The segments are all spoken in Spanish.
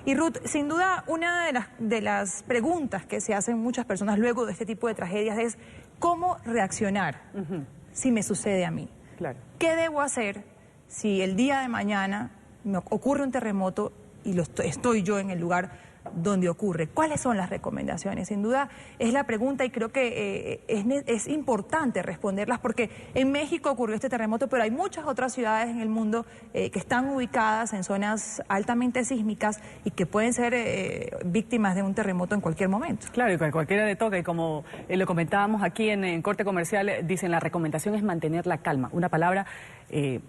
Y Ruth, sin duda, una de las preguntas que se hacen muchas personas luego de este tipo de tragedias es ¿cómo reaccionar si me sucede a mí? Claro. ¿Qué debo hacer si el día de mañana me ocurre un terremoto y estoy yo en el lugar donde ocurre? ¿Cuáles son las recomendaciones? Sin duda es la pregunta y creo que es importante responderlas porque en México ocurrió este terremoto, pero hay muchas otras ciudades en el mundo que están ubicadas en zonas altamente sísmicas y que pueden ser víctimas de un terremoto en cualquier momento. Claro, y cualquiera le toca, y como lo comentábamos aquí en Corte Comercial, dicen la recomendación es mantener la calma, una palabra... y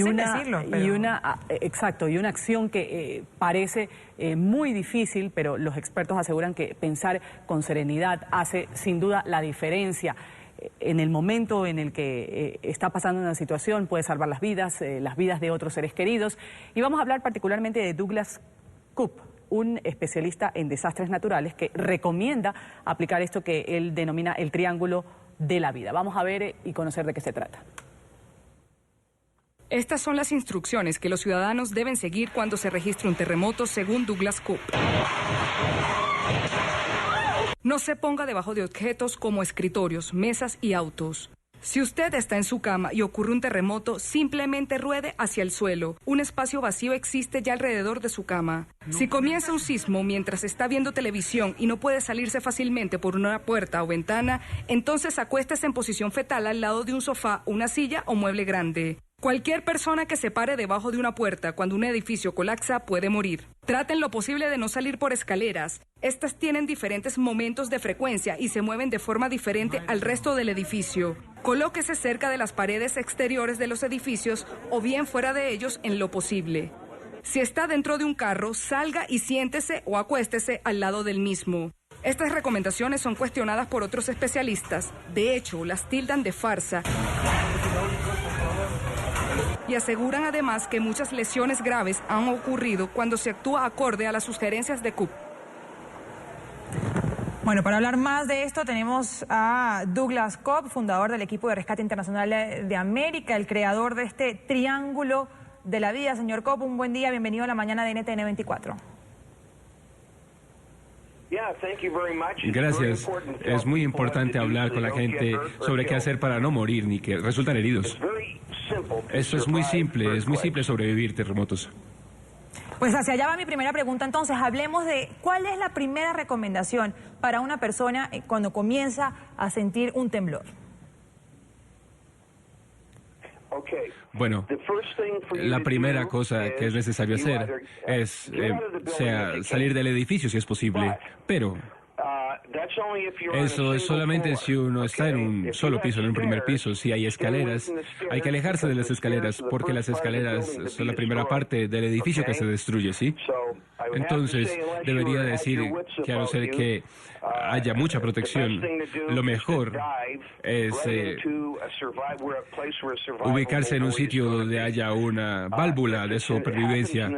una acción que parece muy difícil, pero los expertos aseguran que pensar con serenidad hace sin duda la diferencia. En el momento en el que está pasando una situación puede salvar las vidas de otros seres queridos. Y vamos a hablar particularmente de Douglas Coop, un especialista en desastres naturales que recomienda aplicar esto que él denomina el triángulo de la vida. Vamos a ver y conocer de qué se trata. Estas son las instrucciones que los ciudadanos deben seguir cuando se registre un terremoto, según Douglas Coop. No se ponga debajo de objetos como escritorios, mesas y autos. Si usted está en su cama y ocurre un terremoto, simplemente ruede hacia el suelo. Un espacio vacío existe ya alrededor de su cama. Si comienza un sismo mientras está viendo televisión y no puede salirse fácilmente por una puerta o ventana, entonces acuéstese en posición fetal al lado de un sofá, una silla o mueble grande. Cualquier persona que se pare debajo de una puerta cuando un edificio colapsa puede morir. Traten lo posible de no salir por escaleras. Estas tienen diferentes momentos de frecuencia y se mueven de forma diferente al resto del edificio. Colóquese cerca de las paredes exteriores de los edificios o bien fuera de ellos en lo posible. Si está dentro de un carro, salga y siéntese o acuéstese al lado del mismo. Estas recomendaciones son cuestionadas por otros especialistas. De hecho, las tildan de farsa. Y aseguran además que muchas lesiones graves han ocurrido cuando se actúa acorde a las sugerencias de Coop. Bueno, para hablar más de esto tenemos a Douglas Coop, fundador del equipo de rescate internacional de América, el creador de este triángulo de la vida. Señor Coop, un buen día, bienvenido a la mañana de NTN 24. Gracias. Es muy importante hablar con la gente sobre qué hacer para no morir ni que resultan heridos. Eso es muy simple sobrevivir terremotos. Pues hacia allá va mi primera pregunta. Entonces, hablemos de cuál es la primera recomendación para una persona cuando comienza a sentir un temblor. Bueno, la primera cosa que es necesario hacer es salir del edificio si es posible, pero eso es solamente si uno está en un solo piso, en un primer piso. Si hay escaleras, hay que alejarse de las escaleras porque las escaleras son la primera parte del edificio que se destruye, ¿sí? Entonces, debería decir que a no ser que haya mucha protección, lo mejor es ubicarse en un sitio donde haya una válvula de supervivencia.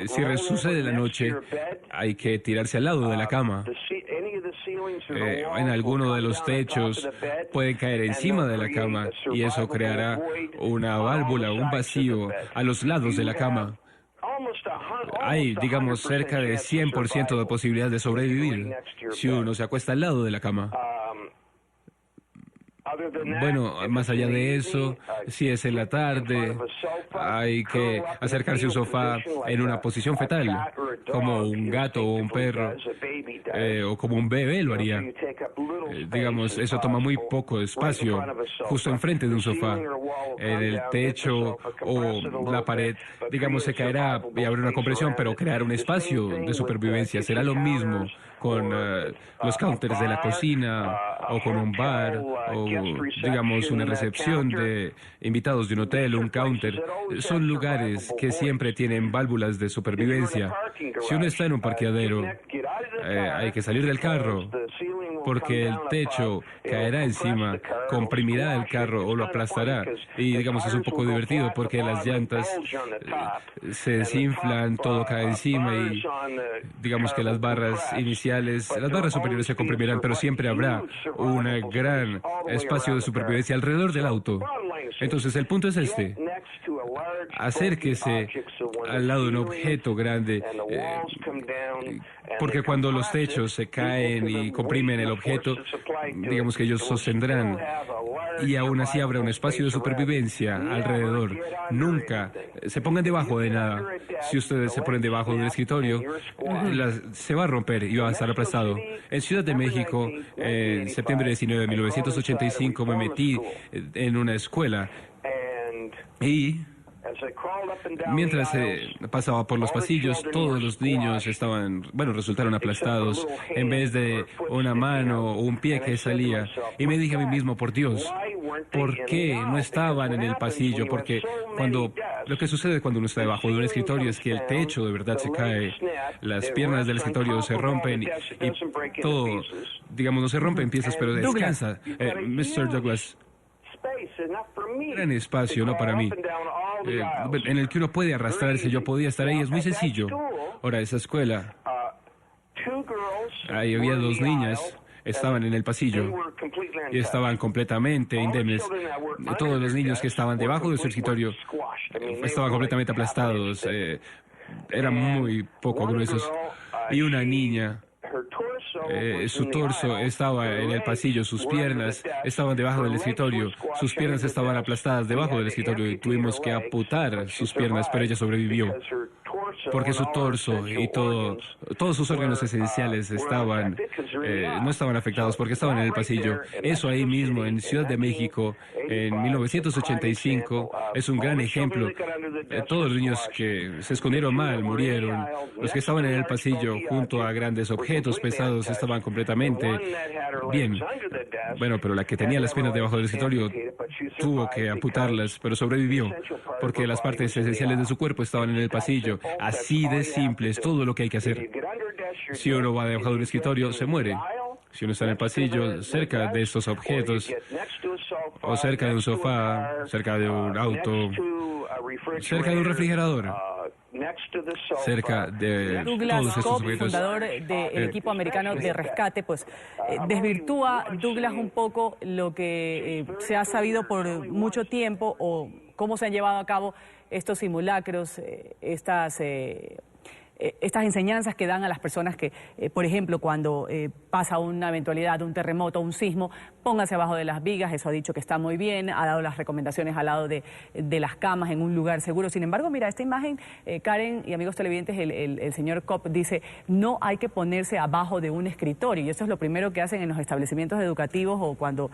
Si sucede la noche, hay que tirarse al lado de la cama. En alguno de los techos pueden caer encima de la cama y eso creará una válvula, un vacío a los lados de la cama. Hay, digamos, cerca de 100% de posibilidad de sobrevivir si uno se acuesta al lado de la cama. Bueno, más allá de eso, si es en la tarde, hay que acercarse a un sofá en una posición fetal, como un gato o un perro, o como un bebé lo haría. Digamos, eso toma muy poco espacio, justo enfrente de un sofá. En el techo o la pared, digamos, se caerá y habrá una compresión, pero crear un espacio de supervivencia será lo mismo con los counters de la cocina o con un bar o, digamos, una recepción de invitados de un hotel, un counter. Son lugares que siempre tienen válvulas de supervivencia. Si uno está en un parqueadero, hay que salir del carro porque el techo caerá encima, comprimirá el carro o lo aplastará. Y, digamos, es un poco divertido porque las llantas se desinflan, todo cae encima y, digamos, que las barras iniciales, las barras superiores se comprimirán, pero siempre habrá un gran espacio de supervivencia alrededor del auto. Entonces, el punto es este. acérquese al lado de un objeto grande, porque cuando los techos se caen y comprimen el objeto, digamos que ellos sostendrán, y aún así habrá un espacio de supervivencia alrededor. Nunca se pongan debajo de nada. Si ustedes se ponen debajo de un escritorio, se va a romper y va a estar aplastado. En Ciudad de México, en septiembre 19 de 1985, me metí en una escuela y mientras pasaba por los pasillos, todos los niños resultaron aplastados en vez de una mano o un pie que salía. Y me dije a mí mismo, por Dios, ¿por qué no estaban en el pasillo? Porque lo que sucede cuando uno está debajo de un escritorio es que el techo de verdad se cae, las piernas del escritorio se rompen y todo, digamos, no se rompe en piezas, pero descansa. Mr. Douglas, gran espacio, no para mí, en el que uno puede arrastrarse. Yo podía estar ahí, es muy sencillo. Ahora, esa escuela, ahí había 2 niñas, estaban en el pasillo y estaban completamente indemnes. Todos los niños que estaban debajo de su escritorio estaban completamente aplastados, eran muy poco gruesos. Y una niña, su torso estaba en el pasillo, sus piernas estaban debajo del escritorio, sus piernas estaban aplastadas debajo del escritorio y tuvimos que amputar sus piernas, pero ella sobrevivió porque su torso y todos sus órganos esenciales no estaban afectados porque estaban en el pasillo. Eso ahí mismo en Ciudad de México en 1985 es un gran ejemplo. Todos los niños que se escondieron mal murieron. Los que estaban en el pasillo junto a grandes objetos pesados estaban completamente bien. Bueno, pero la que tenía las piernas debajo del escritorio tuvo que amputarlas, pero sobrevivió porque las partes esenciales de su cuerpo estaban en el pasillo. Así de simple es todo lo que hay que hacer. Si uno va debajo de un escritorio, se muere. Si uno está en el pasillo, cerca de estos objetos, o cerca de un sofá, cerca de un auto, cerca de un refrigerador, cerca de Douglas todos estos Cobb, objetos. fundador del equipo americano de rescate, pues desvirtúa, Douglas, un poco lo que se ha sabido por mucho tiempo o cómo se han llevado a cabo estos simulacros, estas enseñanzas que dan a las personas que, por ejemplo, cuando pasa una eventualidad, un terremoto, un sismo, póngase abajo de las vigas. Eso ha dicho que está muy bien, ha dado las recomendaciones al lado de las camas en un lugar seguro. Sin embargo, mira, esta imagen, Karen y amigos televidentes, el señor Cobb dice, no hay que ponerse abajo de un escritorio, y eso es lo primero que hacen en los establecimientos educativos o cuando,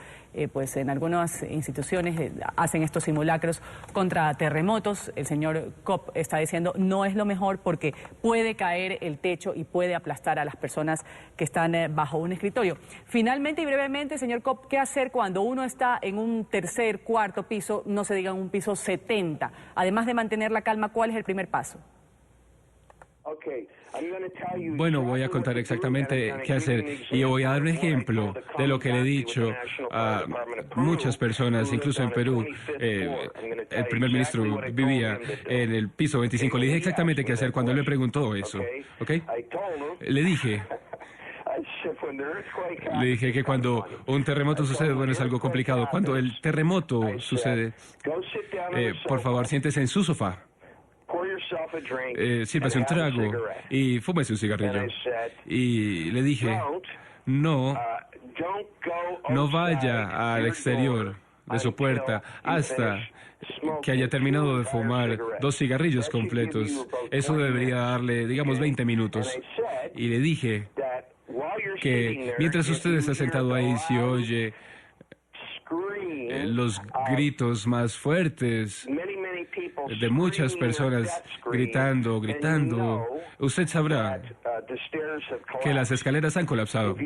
pues en algunas instituciones hacen estos simulacros contra terremotos. El señor Cobb está diciendo, no es lo mejor porque puede caer el techo y puede aplastar a las personas que están bajo un escritorio. Finalmente y brevemente, señor Cobb, ¿qué hacer cuando uno está en un tercer, cuarto piso, no se diga en un piso 70? Además de mantener la calma, ¿cuál es el primer paso? Bueno, voy a contar exactamente qué hacer y voy a dar un ejemplo de lo que le he dicho a muchas personas, incluso en Perú. El primer ministro vivía en el piso 25. Le dije exactamente qué hacer cuando él me preguntó eso. ¿Ok? Le dije que cuando un terremoto sucede, bueno, es algo complicado. Cuando el terremoto sucede, por favor, siéntese en su sofá. Sírvase un trago y fúmese un cigarrillo. Y le dije, no vaya al exterior de su puerta hasta que haya terminado de fumar 2 cigarrillos completos. Eso debería darle, digamos, 20 minutos. Y le dije que mientras usted está sentado ahí, si oye los gritos más fuertes de muchas personas gritando, usted sabrá que las escaleras han colapsado.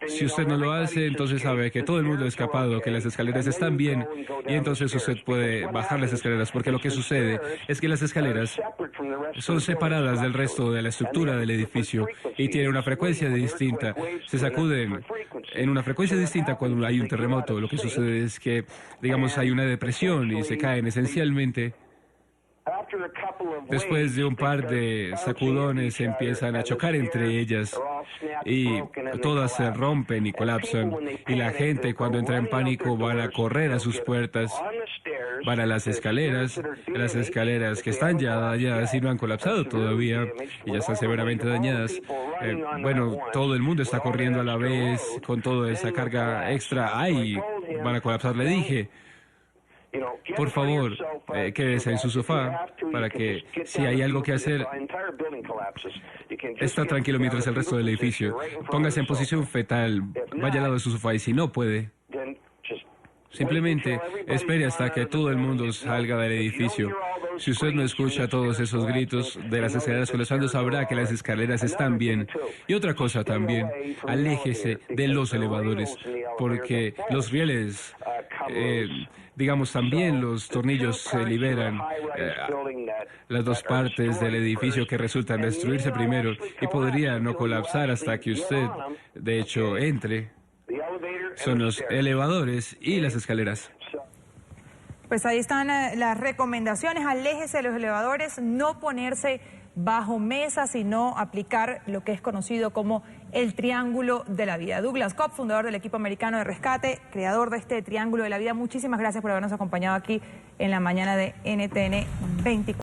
Si usted no lo hace, entonces sabe que todo el mundo ha escapado, que las escaleras están bien, y entonces usted puede bajar las escaleras, porque lo que sucede es que las escaleras son separadas del resto de la estructura del edificio y tienen una frecuencia distinta. Se sacuden en una frecuencia distinta cuando hay un terremoto. Lo que sucede es que, digamos, hay una depresión y se caen esencialmente. Después de un par de sacudones empiezan a chocar entre ellas y todas se rompen y colapsan. Y la gente, cuando entra en pánico, van a correr a sus puertas van a las escaleras que están ya dañadas y no han colapsado todavía y ya están severamente dañadas. Bueno, todo el mundo está corriendo a la vez con toda esa carga extra. ¡Ay! Van a colapsar, le dije. Por favor, quédese en su sofá para que si hay algo que hacer, está tranquilo mientras el resto del edificio. Póngase en posición fetal, vaya al lado de su sofá y si no puede, simplemente espere hasta que todo el mundo salga del edificio. Si usted no escucha todos esos gritos de las escaleras colapsando, sabrá que las escaleras están bien. Y otra cosa también, aléjese de los elevadores, porque los rieles, digamos también los tornillos se liberan, las dos partes del edificio que resultan destruirse primero y podría no colapsar hasta que usted, de hecho, entre. Son los elevadores y las escaleras. Pues ahí están las recomendaciones. Aléjese de los elevadores, no ponerse bajo mesa, sino aplicar lo que es conocido como el triángulo de la vida. Douglas Cobb, fundador del equipo americano de rescate, creador de este triángulo de la vida. Muchísimas gracias por habernos acompañado aquí en la mañana de NTN 24.